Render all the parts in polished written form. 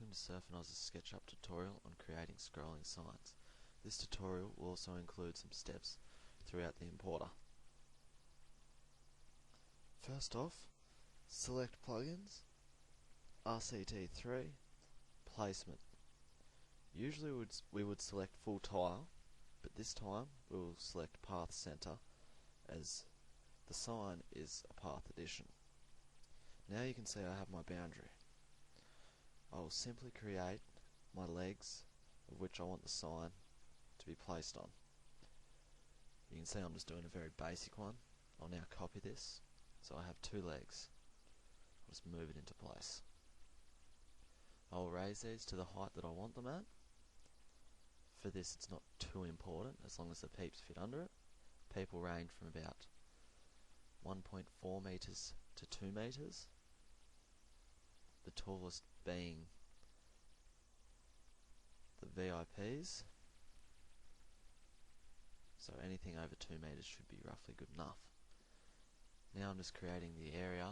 welcome to Surf and Oz's SketchUp tutorial on creating scrolling signs. This tutorial will also include some steps throughout the importer. First off, select Plugins, RCT3, Placement. Usually we would select Full Tile, but this time we will select Path Center as the sign is a path addition. Now you can see I have my boundary. I will simply create my legs of which I want the sign to be placed on. You can see I'm just doing a very basic one. I'll now copy this so I have two legs. I'll just move it into place. I'll raise these to the height that I want them at. For this it's not too important as long as the peeps fit under it. Peep will range from about 1.4 meters to 2 meters. The tallest being the VIPs, so anything over 2 meters should be roughly good enough. Now I'm just creating the area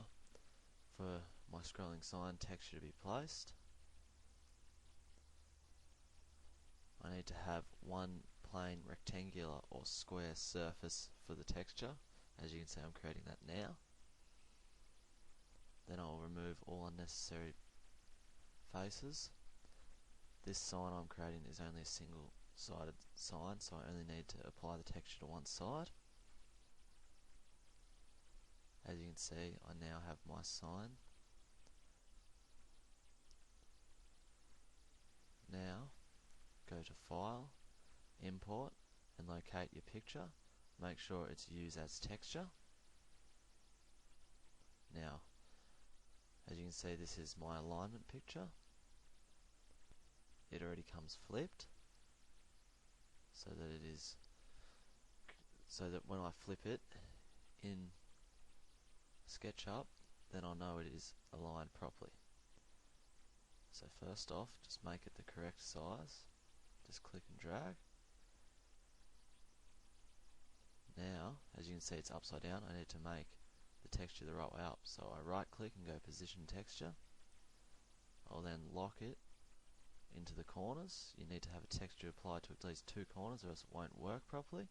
for my scrolling sign texture to be placed. I need to have one plain rectangular or square surface for the texture. As you can see, I'm creating that now. Then I'll remove all unnecessary faces. This sign I'm creating is only a single-sided sign, so I only need to apply the texture to one side. As you can see, I now have my sign. Now, go to File, Import, and locate your picture. Make sure it's Use as Texture. Now, as you can see, this is my alignment picture. It already comes flipped, so that when I flip it in SketchUp, then I'll know it is aligned properly. So first off, just make it the correct size. Just click and drag. Now, as you can see, it's upside down. I need to make the texture the right way up. So I right click and go Position Texture. I'll then lock it into the corners. You need to have a texture applied to at least 2 corners or else it won't work properly.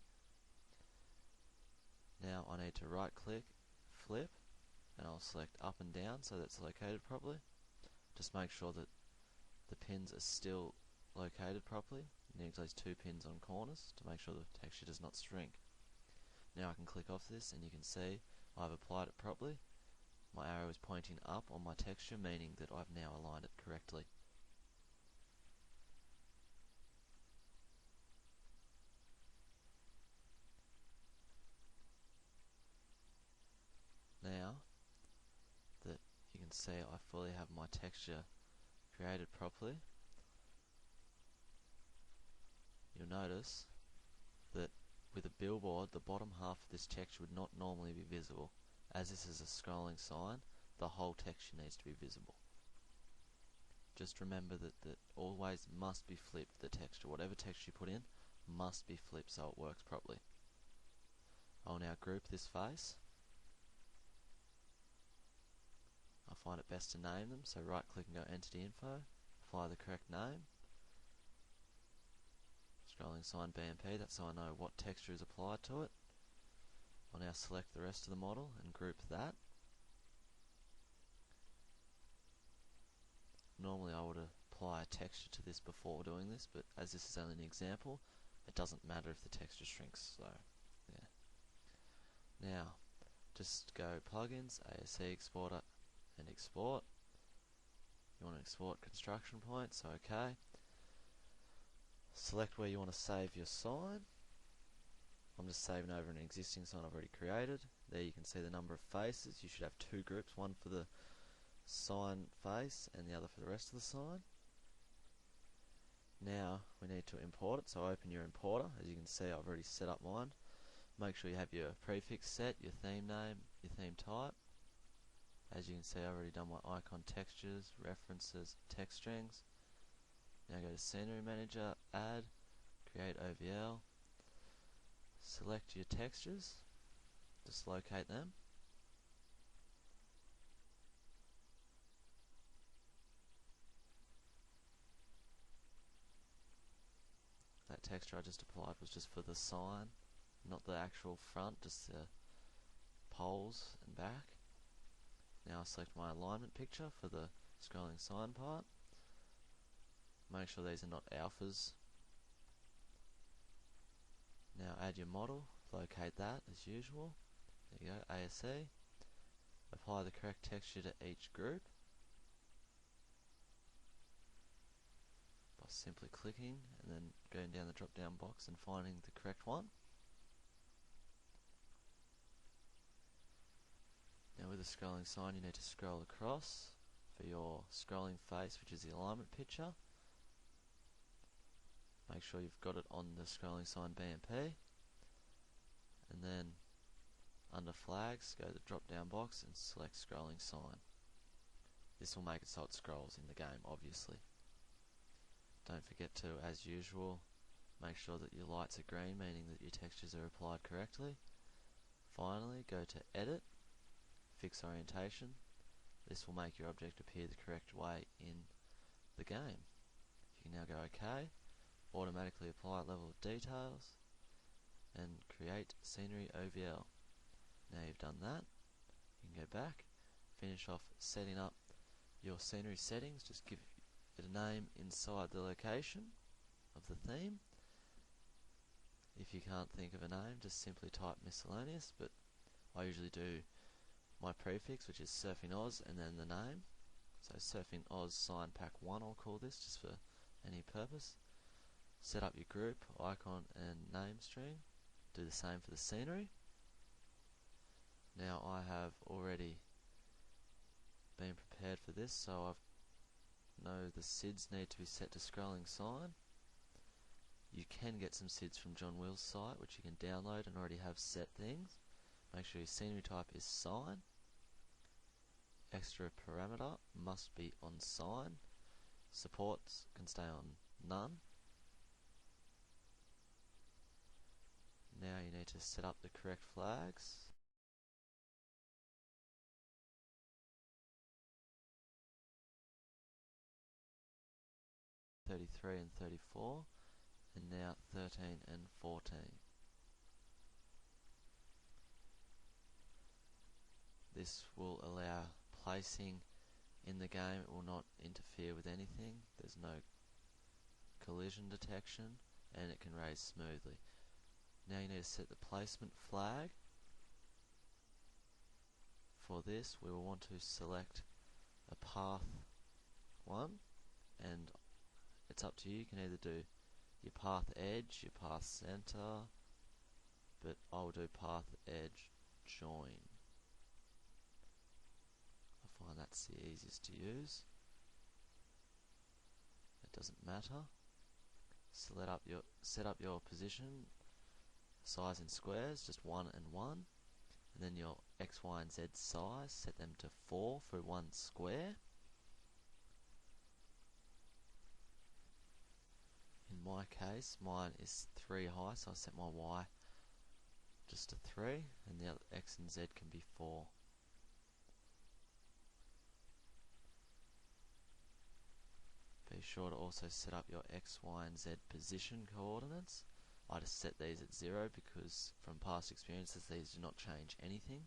Now I need to right click, flip, and I'll select up and down so that's located properly. Just make sure that the pins are still located properly. You need at least 2 pins on corners to make sure the texture does not shrink. Now I can click off this and you can see I've applied it properly. My arrow is pointing up on my texture, meaning that I've now aligned it correctly. Now that you can see I fully have my texture created properly, you'll notice that with a billboard, the bottom half of this texture would not normally be visible. As this is a scrolling sign, the whole texture needs to be visible. Just remember that always must be flipped, the texture. Whatever texture you put in must be flipped so it works properly. I'll now group this face. I find it best to name them, so right click and go Entity Info, apply the correct name. Scrolling sign BMP, that's so I know what texture is applied to it. I'll now select the rest of the model and group that. Normally I would apply a texture to this before doing this, but as this is only an example, it doesn't matter if the texture shrinks, so yeah. Now, just go Plugins, ASC Exporter, and Export. You want to export construction point, so OK. Select where you want to save your sign. I'm just saving over an existing sign I've already created. There you can see the number of faces. You should have 2 groups, one for the sign face and the other for the rest of the sign. Now we need to import it, so open your importer. As you can see, I've already set up mine. Make sure you have your prefix set, your theme name, your theme type. As you can see, I've already done my icon textures, references, text strings. Now go to Scenery Manager, Add, Create OVL. Select your textures, just locate them. that texture I just applied was just for the sign, not the actual front, just the poles and back. Now I select my alignment picture for the scrolling sign part. Make sure these are not alphas. Now add your model, locate that as usual. There you go, ASE. Apply the correct texture to each group by simply clicking and then going down the drop down box and finding the correct one. Now with the scrolling sign, you need to scroll across for your scrolling face, which is the alignment picture. Make sure you've got it on the scrolling sign BMP, and then under flags, go to the drop down box and select scrolling sign. This will make it so it scrolls in the game, obviously. Don't forget to, as usual, make sure that your lights are green, meaning that your textures are applied correctly. Finally, go to edit, fix orientation. This will make your object appear the correct way in the game. You can now go OK, automatically apply level of details, and create scenery OVL. Now you've done that, you can go back, finish off setting up your scenery settings. Just give it a name inside the location of the theme. If you can't think of a name, just simply type miscellaneous, but I usually do my prefix, which is Surfing Oz, and then the name. So Surfing Oz Sign Pack 1 I'll call this, just for any purpose. Set up your group, icon and name string. Do the same for the scenery. Now I have already been prepared for this, so I know the SIDs need to be set to scrolling sign. You can get some SIDs from John Will's site, which you can download and already have set things. Make sure your scenery type is sign. Extra parameter must be on sign. Supports can stay on none. Now you need to set up the correct flags. (33) and 34, and now 13 and 14. This will allow placing in the game. It will not interfere with anything. There's no collision detection, and it can raise smoothly. Now you need to set the placement flag. For this, we will want to select a path 1, and it's up to you. You can either do your path edge, your path center, but I'll do path edge join. I find that's the easiest to use. It doesn't matter. Set up your position, size in squares, just 1 and 1, and then your X, Y, and Z size, set them to 4 for 1 square. In my case, mine is 3 high, so I set my Y just to 3, and the other X and Z can be 4. Be sure to also set up your X, Y, and Z position coordinates. I just set these at 0 because from past experiences these do not change anything.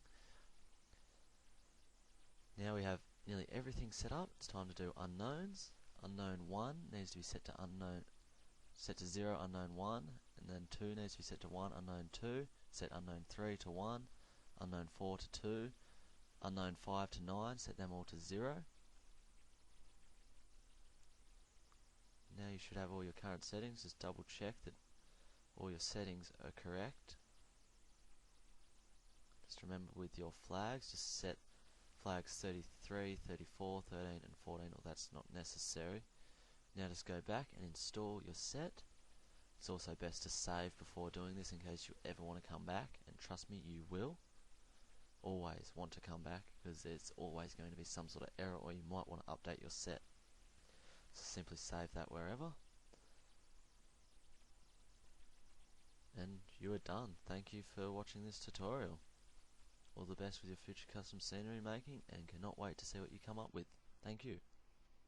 Now we have nearly everything set up. It's time to do unknowns. Unknown 1 needs to be set to 0, unknown 1, and then 2 needs to be set to 1, unknown 2, set unknown 3 to 1, unknown 4 to 2, unknown 5 to 9, set them all to 0. Now you should have all your current settings. Just double check that all your settings are correct. Just remember with your flags, just set flags 33, 34, 13 and 14, or that's not necessary. Now just go back and install your set. It's also best to save before doing this in case you ever want to come back, and trust me, you will always want to come back because there's always going to be some sort of error, or you might want to update your set. So simply save that wherever, and you are done. Thank you for watching this tutorial. All the best with your future custom scenery making, and cannot wait to see what you come up with. Thank you.